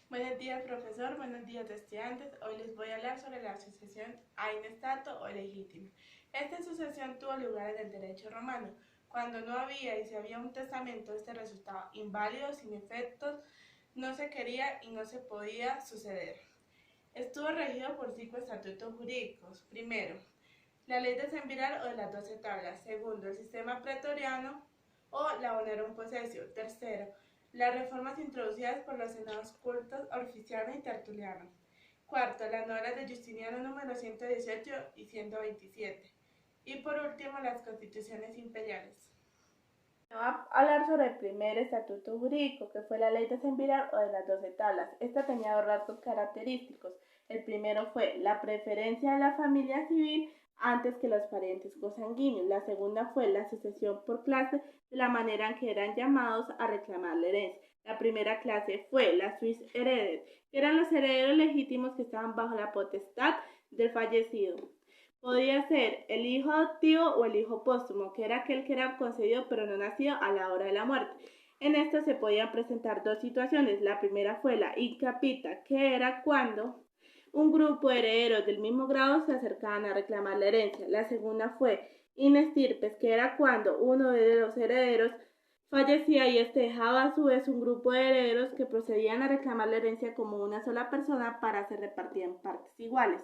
Buenos días, profesor. Buenos días, estudiantes. Hoy les voy a hablar sobre la sucesión a intestato o legítima. Esta sucesión tuvo lugar en el derecho romano. Cuando no había y si había un testamento, este resultaba inválido, sin efectos, no se quería y no se podía suceder. Estuvo regido por 5 estatutos jurídicos. Primero, la ley de Semviral o de las 12 tablas. Segundo, el sistema pretoriano o la Bonorum Possessio. Tercero, las reformas introducidas por los senados cultos Orficiano y Tertuliano. Cuarto, las novelas de Justiniano número 118 y 127. Y por último, las constituciones imperiales. Voy a hablar sobre el primer estatuto jurídico, que fue la ley de Semviral o de las 12 tablas. Esta tenía dos rasgos característicos. El primero fue la preferencia de la familia civil antes que los parientes consanguíneos. La segunda fue la sucesión por clase, de la manera en que eran llamados a reclamar la herencia. La primera clase fue la suis heredes, que eran los herederos legítimos que estaban bajo la potestad del fallecido. Podía ser el hijo adoptivo o el hijo póstumo, que era aquel que era concedido pero no nacido a la hora de la muerte. En esto se podían presentar dos situaciones. La primera fue la in capita, que era cuando un grupo de herederos del mismo grado se acercaban a reclamar la herencia. La segunda fue in extirpes, que era cuando uno de los herederos fallecía y este dejaba a su vez un grupo de herederos que procedían a reclamar la herencia como una sola persona para ser repartida en partes iguales.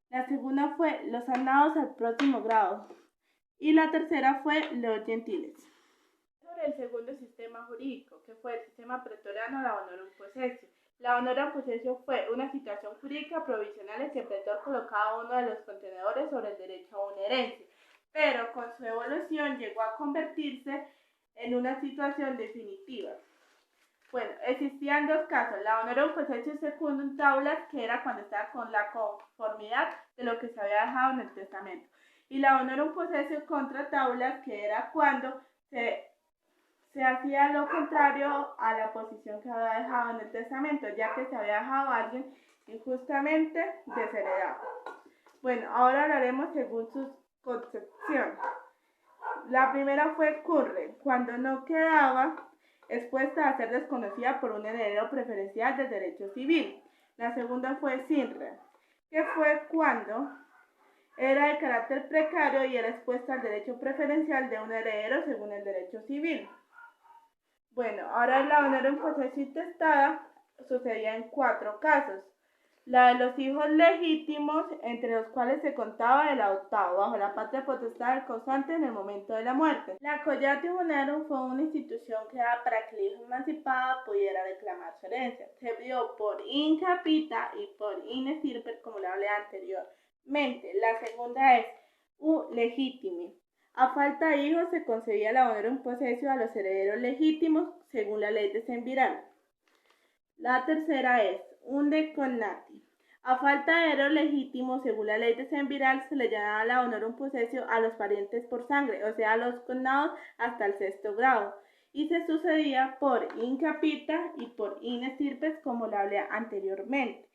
La segunda fue los andados al próximo grado y la tercera fue los gentiles. Sobre el segundo sistema jurídico, que fue el sistema pretoriano, la honorum possessio. La honorum possessio fue una situación jurídica provisional en que el pretor colocaba uno de los contenedores sobre el derecho a una herencia, pero con su evolución llegó a convertirse en una situación definitiva. Bueno, existían dos casos, la honorum possessio secundum tablas, que era cuando estaba con la conformidad de lo que se había dejado en el testamento, y la honorum possessio contra tablas, que era cuando se hacía lo contrario a la posición que había dejado en el testamento, ya que se había dejado a alguien injustamente desheredado. Bueno, ahora hablaremos según sus concepciones. La primera fue curre, cuando no quedaba expuesta a ser desconocida por un heredero preferencial del derecho civil. La segunda fue sinre, que fue cuando era de carácter precario y era expuesta al derecho preferencial de un heredero según el derecho civil. Bueno, ahora la honorum possessio intestada sucedía en 4 casos. La de los hijos legítimos, entre los cuales se contaba el adoptado, bajo la patria potestad del causante en el momento de la muerte. La collationem honorum fue una institución creada para que el hijo emancipado pudiera reclamar su herencia. Se dio por in capita y por in extirpe, como le hablé anteriormente. La segunda es u legitimi. A falta de hijos se concedía la honorum possessio a los herederos legítimos según la ley de Semviral. La tercera es unde connati. A falta de herederos legítimos según la ley de Semviral se le llamaba la honorum possessio a los parientes por sangre, o sea, a los connados hasta el 6º grado, y se sucedía por in capita y por in extirpes, como lo hablé anteriormente.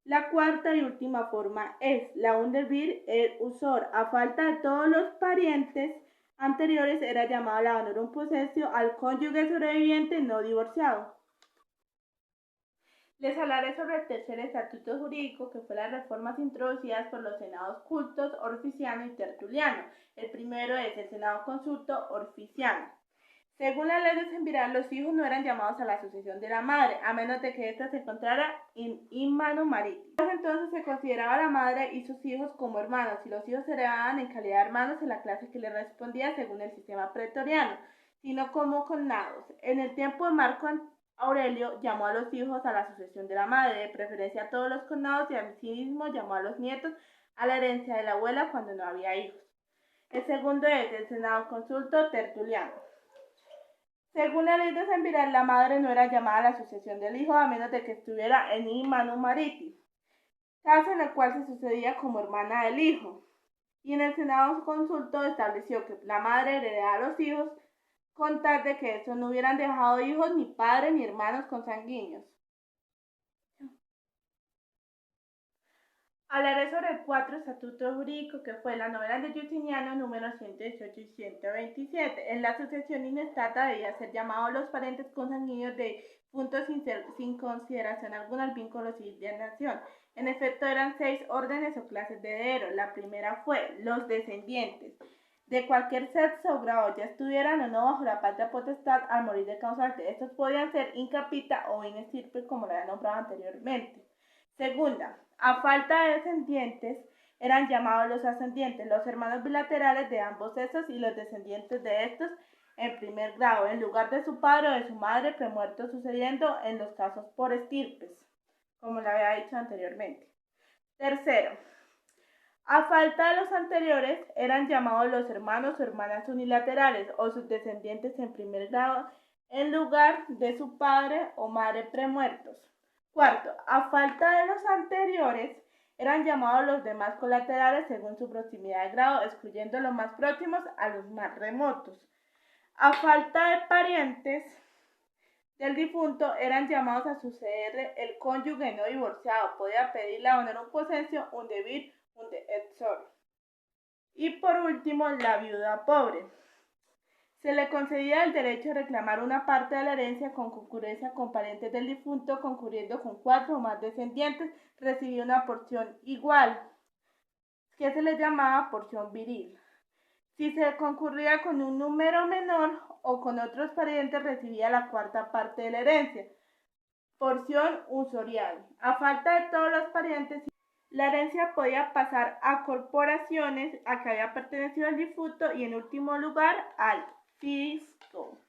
La cuarta y última forma es la unde vir el usor. A falta de todos los parientes anteriores era llamada la honorum possessio al cónyuge sobreviviente no divorciado. Les hablaré sobre el tercer estatuto jurídico, que fue las reformas introducidas por los senados cultos Orficiano y Tertuliano. El primero es el senado consulto Orficiano. Según la ley de Semviral, los hijos no eran llamados a la sucesión de la madre, a menos de que ésta se encontrara in manu maritis. Entonces se consideraba a la madre y sus hijos como hermanos, y los hijos se heredaban en calidad de hermanos en la clase que les respondía según el sistema pretoriano, sino como connados. En el tiempo de Marco Aurelio llamó a los hijos a la sucesión de la madre, de preferencia a todos los connados, y asimismo llamó a los nietos a la herencia de la abuela cuando no había hijos. El segundo es el senado consulto Tertuliano. Según la ley de Semviral, la madre no era llamada a la sucesión del hijo a menos de que estuviera en in manu maritis, caso en el cual se sucedía como hermana del hijo. Y en el senado consulto estableció que la madre heredaba a los hijos con tal de que estos no hubieran dejado hijos, ni padres ni hermanos consanguíneos. Hablaré sobre el 4 estatuto jurídico, que fue la novela de Justiniano número 118 y 127. En la sucesión intestata debía ser llamados los parientes consanguíneos de puntos sin consideración alguna al vínculo civil de nación. En efecto, eran 6 órdenes o clases de herederos. La primera fue los descendientes de cualquier sexo o grado, ya estuvieran o no bajo la patria potestad al morir de causante. Estos podían ser incapita o in estirpe, como lo había nombrado anteriormente. Segunda, a falta de descendientes, eran llamados los ascendientes, los hermanos bilaterales de ambos sexos y los descendientes de estos en primer grado, en lugar de su padre o de su madre premuerto, sucediendo en los casos por estirpes, como le había dicho anteriormente. Tercero, a falta de los anteriores, eran llamados los hermanos o hermanas unilaterales o sus descendientes en primer grado, en lugar de su padre o madre premuertos. Cuarto, a falta de los anteriores, eran llamados los demás colaterales según su proximidad de grado, excluyendo los más próximos a los más remotos. A falta de parientes del difunto, eran llamados a sucederle el cónyuge no divorciado, podía pedirle a honor un posesio, un debir, un exor. Y por último, la viuda pobre. Se le concedía el derecho a reclamar una parte de la herencia con concurrencia con parientes del difunto, concurriendo con 4 o más descendientes, recibía una porción igual, que se le llamaba porción viril. Si se concurría con un número menor o con otros parientes, recibía la 4ª parte de la herencia, porción usurial. A falta de todos los parientes, la herencia podía pasar a corporaciones a que había pertenecido el difunto y en último lugar al fisco.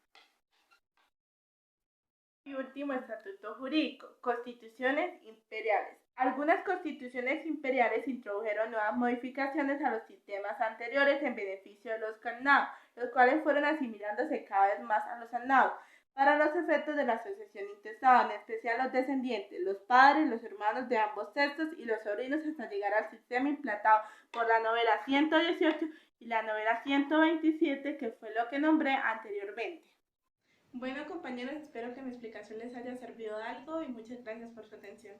Y último, estatuto jurídico, constituciones imperiales. Algunas constituciones imperiales introdujeron nuevas modificaciones a los sistemas anteriores en beneficio de los cannados, los cuales fueron asimilándose cada vez más a los annados, para los efectos de la sucesión intestada, en especial los descendientes, los padres, los hermanos de ambos sexos y los sobrinos, hasta llegar al sistema implantado por la novela 118 y la novela 127, que fue lo que nombré anteriormente. Bueno, compañeros, espero que mi explicación les haya servido de algo y muchas gracias por su atención.